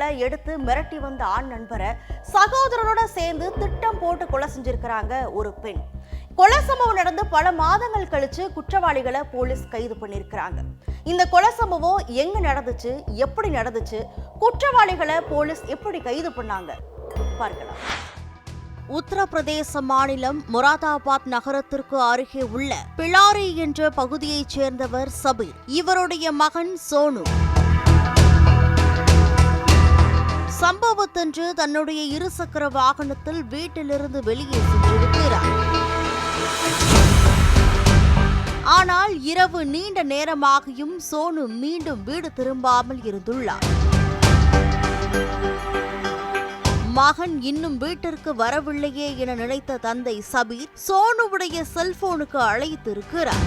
குற்றவாளிகளை எடுத்து மிரட்டி வந்த ஆண் நண்பரை சகோதரரோட சேர்ந்து திட்டம் போட்டு கொலை செஞ்சிருக்கிறாங்க ஒரு பெண். கொலை சம்பவம் நடந்து பல மாதங்கள் கழிச்சு குற்றவாளிகளை போலீஸ் கைது பண்ணியிருக்கிறாங்க. இந்த கொலை சம்பவம் எங்க நடந்துச்சு, எப்படி நடந்துச்சு, குற்றவாளிகளை போலீஸ் எப்படி கைது பண்ணாங்க பார்க்கலாம். உத்தரப்பிரதேச மாநிலம் மொராதாபாத் நகரத்திற்கு அருகே உள்ள பிளாரி என்ற பகுதியைச் சேர்ந்தவர் சபீர். இவருடைய மகன் சோனு சம்பவத்தன்று தன்னுடைய இருசக்கர வாகனத்தில் வீட்டிலிருந்து வெளியே சென்றிருக்கிறார். ஆனால் இரவு நீண்ட நேரமாகியும் சோனு மீண்டும் வீடு திரும்பாமல் இருந்துள்ளார். மகன் இன்னும் வீட்டிற்கு வரவில்லையே என நினைத்த தந்தை சபீர் சோனுவுடைய செல்போனுக்கு அழைத்திருக்கிறார்.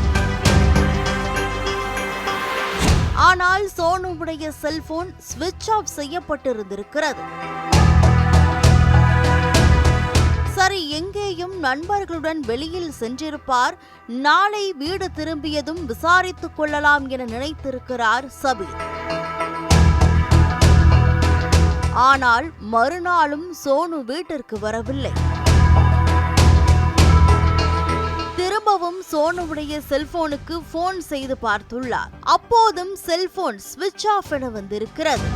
ஆனால் சோனுவுடைய செல்போன் ஸ்விட்ச் ஆஃப் செய்யப்பட்டிருந்திருக்கிறது. சரி, எங்கேயும் நண்பர்களுடன் வெளியில் சென்றிருப்பார், நாளை வீடு திரும்பியதும் விசாரித்துக் கொள்ளலாம் என நினைத்திருக்கிறார் சபீர். ஆனால் மறுநாளும் சோனு வீட்டிற்கு வரவில்லை. திரும்பவும் சோனுவுடைய செல்போனுக்கு போன் செய்து பார்த்துள்ளார். அப்போதும் செல்போன் ஸ்விட்ச் ஆஃப் என வந்திருக்கிறது.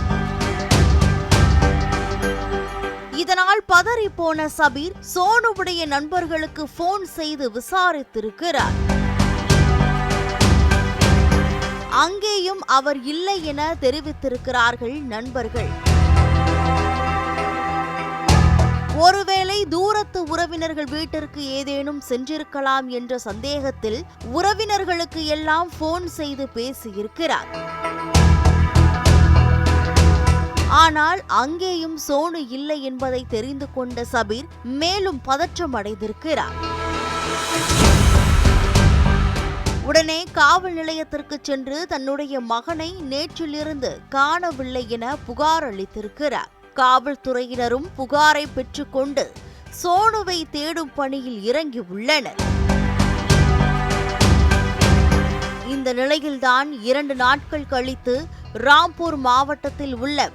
இதனால் பதறி போன சபீர் சோனுவுடைய நண்பர்களுக்கு போன் செய்து விசாரித்திருக்கிறார். அங்கேயும் அவர் இல்லை என தெரிவித்திருக்கிறார்கள் நண்பர்கள். ஒருவேளை தூரத்து உறவினர்கள் வீட்டிற்கு ஏதேனும் சென்றிருக்கலாம் என்ற சந்தேகத்தில் உறவினர்களுக்கு எல்லாம் போன் செய்து பேசியிருக்கிறார். ஆனால் அங்கேயும் சோனு இல்லை என்பதை தெரிந்து கொண்ட சபீர் மேலும் பதற்றம் அடைந்திருக்கிறார். உடனே காவல் நிலையத்திற்கு சென்று தன்னுடைய மகனை நேற்றிலிருந்து காணவில்லை என புகார் அளித்திருக்கிறார். காவல்துறையினரும் புகாரை பெற்றுக்கொண்டு சோனுவை தேடும் பணியில் இறங்கியுள்ளனர். இந்த நிலையில்தான் 2 நாட்கள் கழித்து ராம்பூர் மாவட்டத்தில் உள்ள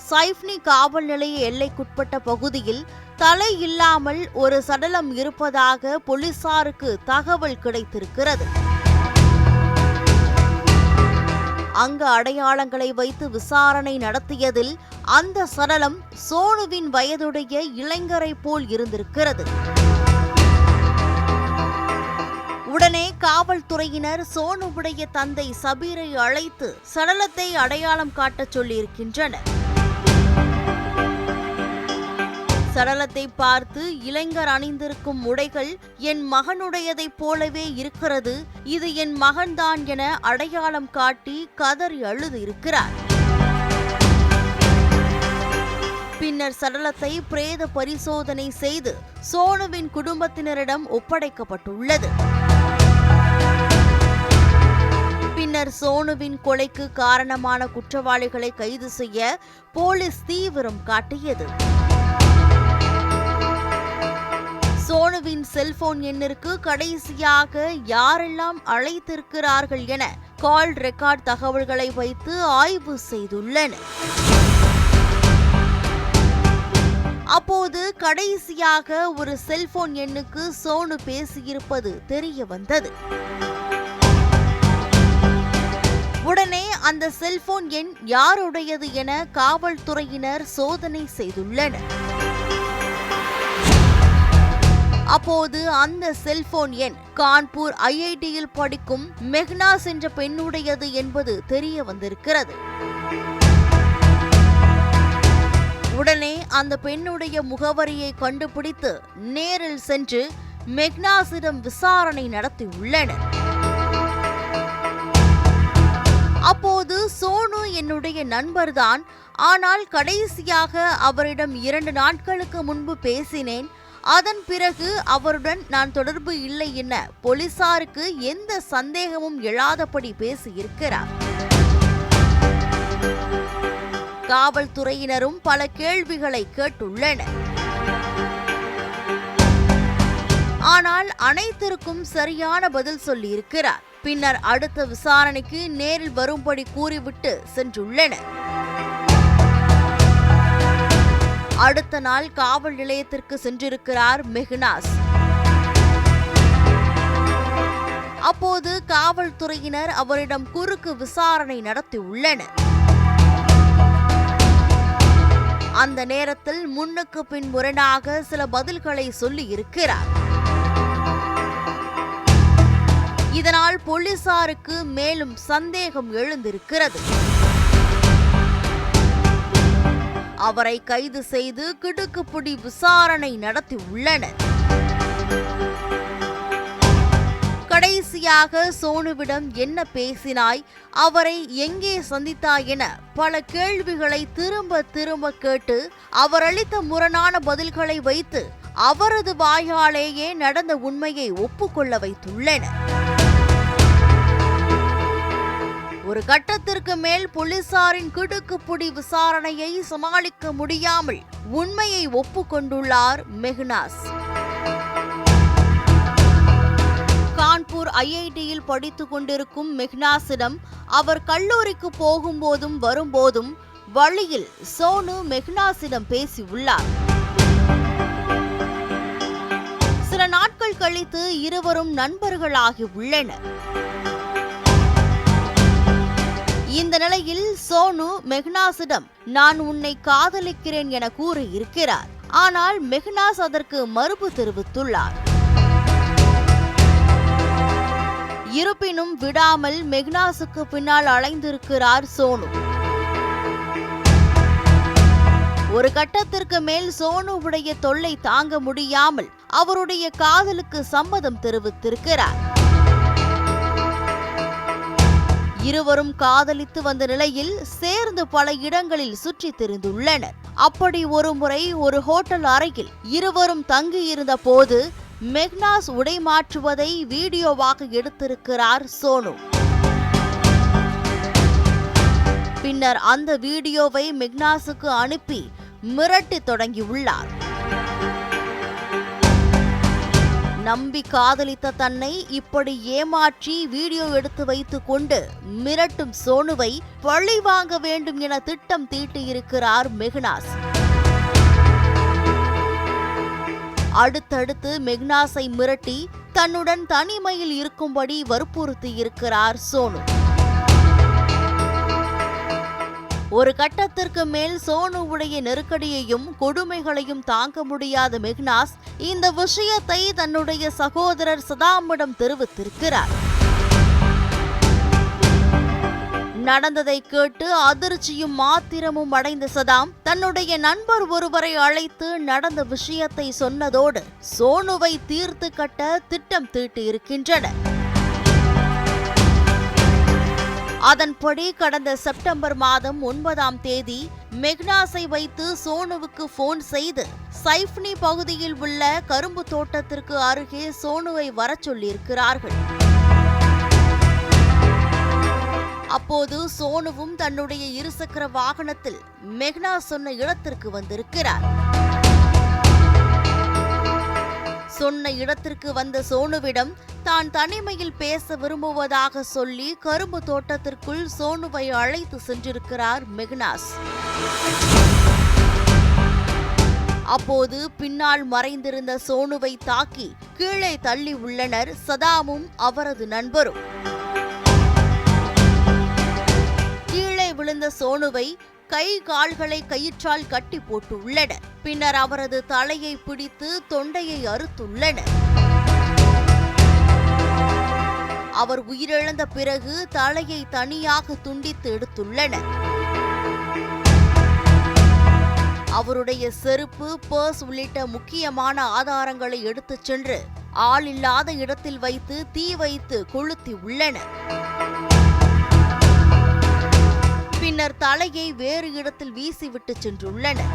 சைஃப்னி காவல் நிலைய எல்லைக்குட்பட்ட பகுதியில் தலை இல்லாமல் ஒரு சடலம் இருப்பதாக போலீசாருக்கு தகவல் கிடைத்திருக்கிறது. அங்கு அடையாளங்களை வைத்து விசாரணை நடத்தியதில் அந்த சடலம் சோனுவின் வயதுடைய இளைஞரை போல் இருந்திருக்கிறது. உடனே காவல்துறையினர் சோனுவுடைய தந்தை சபீரை அழைத்து சடலத்தை அடையாளம் காட்டச் சொல்லியிருக்கின்றனர். சடலத்தை பார்த்து இளைஞர் அணிந்திருக்கும் உடைகள் என் மகனுடையதைப் போலவே இருக்கிறது, இது என் மகன்தான் என அடையாளம் காட்டி கதறி அழுது இருக்கிறார். பின்னர் சடலத்தை பிரேத பரிசோதனை செய்து சோனுவின் குடும்பத்தினரிடம் ஒப்படைக்கப்பட்டுள்ளது. பின்னர் சோனுவின் கொலைக்கு காரணமான குற்றவாளிகளை கைது செய்ய போலீஸ் தீவிரம் காட்டியது. சோனுவின் செல்போன் எண்ணிற்கு கடைசியாக யாரெல்லாம் அழைத்திருக்கிறார்கள் என கால் ரெக்கார்ட் தகவல்களை வைத்து ஆய்வு செய்துள்ளனர். அப்போது கடைசியாக ஒரு செல்போன் எண்ணுக்கு சோனு பேசியிருப்பது தெரிய வந்தது. உடனே அந்த செல்போன் எண் யாருடையது என காவல்துறையினர் சோதனை செய்துள்ளனர். அப்போது அந்த செல்போன் எண் கான்பூர் IITயில் படிக்கும் மெஹ்னாஸ் என்ற பெண்ணுடையது என்பது தெரிய வந்திருக்கிறது. உடனே அந்த பெண்ணுடைய முகவரியை கண்டுபிடித்து நேரில் சென்று மெஹ்னாஸிடம் விசாரணை நடத்தியுள்ளனர். அப்போது சோனு என்னுடைய நண்பர்தான், ஆனால் கடைசியாக அவரிடம் 2 நாட்களுக்கு முன்பு பேசினேன், அதன் பிறகு அவருடன் நான் தொடர்பு இல்லை என போலீசாருக்கு எந்த சந்தேகமும் எழாதபடி பேசியிருக்கிறார். காவல்துறையினரும் பல கேள்விகளை கேட்டுள்ளனர். ஆனால் அனைத்திற்கும் சரியான பதில் சொல்லியிருக்கிறார். பின்னர் அடுத்த விசாரணைக்கு நேரில் வரும்படி கூறிவிட்டு சென்றுள்ளனர். அடுத்த நாள் காவல் நிலையத்திற்கு சென்றிருக்கிறார் மெஹ்னாஸ். அப்போது காவல்துறையினர் அவரிடம் குறுக்கு விசாரணை நடத்தியுள்ளனர். அந்த நேரத்தில் முன்னுக்கு பின் முரணாக சில பதில்களை சொல்லி இருக்கிறார். இதனால் போலீசாருக்கு மேலும் சந்தேகம் எழுந்திருக்கிறது. அவரை கைது செய்து கிடுக்குப்பிடி விசாரணை நடத்தியுள்ளனர். கடைசியாக சோனுவிடம் என்ன பேசினாய், அவரை எங்கே சந்தித்தாய் என பல கேள்விகளை திரும்ப திரும்ப கேட்டு அவர் அளித்த முரணான பதில்களை வைத்து அவரது வாயாலேயே நடந்த உண்மையை ஒப்புக்கொள்ள வைத்துள்ளனர். ஒரு கட்டத்திற்கு மேல் போலீசாரின் கிடுக்குப்பிடி விசாரணையை சமாளிக்க முடியாமல் உண்மையை ஒப்புக்கொண்டுள்ளார் மெஹ்னாஸ். கான்பூர் IITயில் படித்துக் கொண்டிருக்கும் மெஹ்னாஸிடம் அவர் கல்லூரிக்கு போகும்போதும் வரும்போதும் வழியில் சோனு மெஹ்னாஸிடம் பேசியுள்ளார். சில நாட்கள் கழித்து இருவரும் நண்பர்களாகி உள்ளனர். இந்த நிலையில் சோனு மெஹ்னாஸிடம் நான் உன்னை காதலிக்கிறேன் என கூறியிருக்கிறார். ஆனால் மெஹ்னாஸ் அதற்கு மறுப்பு தெரிவித்துள்ளார். இருப்பினும் விடாமல் மெஹ்னாஸுக்கு பின்னால் அலைந்திருக்கிறார் சோனு. ஒரு கட்டத்திற்கு மேல் சோனுவுடைய தொல்லை தாங்க முடியாமல் அவருடைய காதலுக்கு சம்மதம் தெரிவித்திருக்கிறார். இருவரும் காதலித்து வந்த நிலையில் சேர்ந்து பல இடங்களில் சுற்றி திரிந்துள்ளனர். அப்படி ஒருமுறை ஒரு ஹோட்டல் அறையில் இருவரும் தங்கியிருந்த போது மெஹ்னாஸ் உடை மாற்றுவதை வீடியோவாக எடுத்திருக்கிறார் சோனு. பின்னர் அந்த வீடியோவை மெஹ்னாஸுக்கு அனுப்பி மிரட்டி தொடங்கியுள்ளார். நம்பி காதலித்த தன்னை இப்படி ஏமாற்றி வீடியோ எடுத்து வைத்துக் கொண்டு மிரட்டும் சோனுவை பழி வாங்க வேண்டும் என திட்டம் தீட்டியிருக்கிறார் மெஹ்னாஸ். அடுத்தடுத்து மெஹ்னாஸை மிரட்டி தன்னுடன் தனிமையில் இருக்கும்படி வற்புறுத்தி இருக்கிறார் சோனு. ஒரு கட்டத்திற்கு மேல் சோனுவுடைய நெருக்கடியையும் கொடுமைகளையும் தாங்க முடியாத மெஹ்னாஸ் இந்த விஷயத்தை தன்னுடைய சகோதரர் சதாமிடம் தெரிவித்திருக்கிறார். நடந்ததை கேட்டு அதிர்ச்சியும் ஆத்திரமும் அடைந்த சதாம் தன்னுடைய நண்பர் ஒருவரை அழைத்து நடந்த விஷயத்தை சொன்னதோடு சோனுவை தீர்த்து கட்ட திட்டம் தீட்டியிருக்கின்றனர். அதன்படி கடந்த செப்டம்பர் மாதம் 9ஆம் தேதி மெஹ்னாஸை வைத்து சோனுவுக்கு போன் செய்து சைஃப்னி பகுதியில் உள்ள கரும்பு தோட்டத்திற்கு அருகே சோனுவை வரச் சொல்லியிருக்கிறார்கள். அப்போது சோனுவும் தன்னுடைய இருசக்கர வாகனத்தில் மெஹ்னாஸ் சொன்ன இடத்திற்கு வந்திருக்கிறார். சொன்ன இடத்திற்கு வந்த சோனுவிடம் தான் தனிமையில் பேச விரும்புவதாக சொல்லி கரும்பு தோட்டத்திற்குள் சோனுவை அழைத்து சென்றிருக்கிறார் மெஹ்னாஸ். அப்போது பின்னால் மறைந்திருந்த சோனுவை தாக்கி கீழே தள்ளி உள்ளனர் சதாமும் அவரது நண்பரும். விழுந்த சோனுவை கை கால்களை கயிற்றால் கட்டி போட்டுள்ளனர். பின்னர் அவரது தலையை பிடித்து தொண்டையை அறுத்துள்ளனர். அவர் உயிரிழந்த பிறகு தலையை தனியாக துண்டித்து எடுத்துள்ளனர். அவருடைய செருப்பு, பர்ஸ் உள்ளிட்ட முக்கியமான ஆதாரங்களை எடுத்துச் சென்று ஆள் இல்லாத இடத்தில் வைத்து தீ வைத்து கொளுத்தி உள்ளனர். பின்னர் தலையை வேறு இடத்தில் வீசிவிட்டு சென்றுள்ளனர்.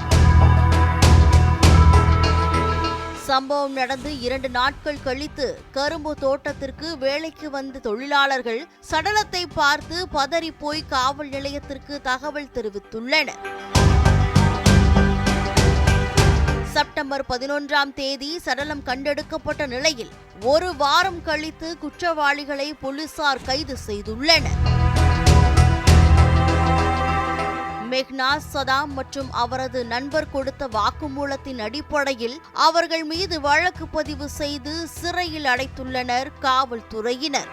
சம்பவம் நடந்து 2 நாட்கள் கழித்து கரும்பு தோட்டத்திற்கு வேலைக்கு வந்த தொழிலாளர்கள் சடலத்தை பார்த்து பதறி போய் காவல் நிலையத்திற்கு தகவல் தெரிவித்துள்ளனர். செப்டம்பர் 11ஆம் தேதி சடலம் கண்டெடுக்கப்பட்ட நிலையில் 1 வாரம் கழித்து குற்றவாளிகளை போலீசார் கைது செய்துள்ளனர். மெஹ்னாஸ் சதாம் மற்றும் அவரது நண்பர் கொடுத்த வாக்குமூலத்தின் அடிப்படையில் அவர்கள் மீது வழக்கு பதிவு செய்து சிறையில் அடைத்துள்ளனர் காவல்துறையினர்.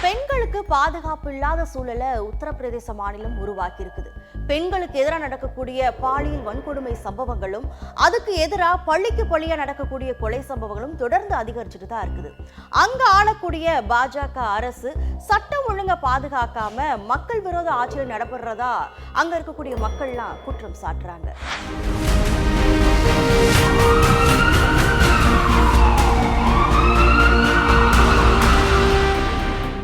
பெண்களுக்கு பாதுகாப்பு இல்லாத சூழலை உத்தரப்பிரதேச மாநிலம் உருவாக்கி இருக்குது. பெண்களுக்கு எதிராக நடக்கக்கூடிய பாலியல் வன்கொடுமை சம்பவங்களும் அதுக்கு எதிராக பள்ளிக்கு பள்ளியா நடக்கக்கூடிய கொலை சம்பவங்களும் தொடர்ந்து அதிகரிச்சுட்டு தான் இருக்குது. அங்க ஆளக்கூடிய பாஜக அரசு சட்டம் ஒழுங்கை பாதுகாக்காம மக்கள் விரோத ஆட்சியில் நடைபெறதா அங்க இருக்கக்கூடிய மக்கள்லாம் குற்றம் சாட்டுறாங்க.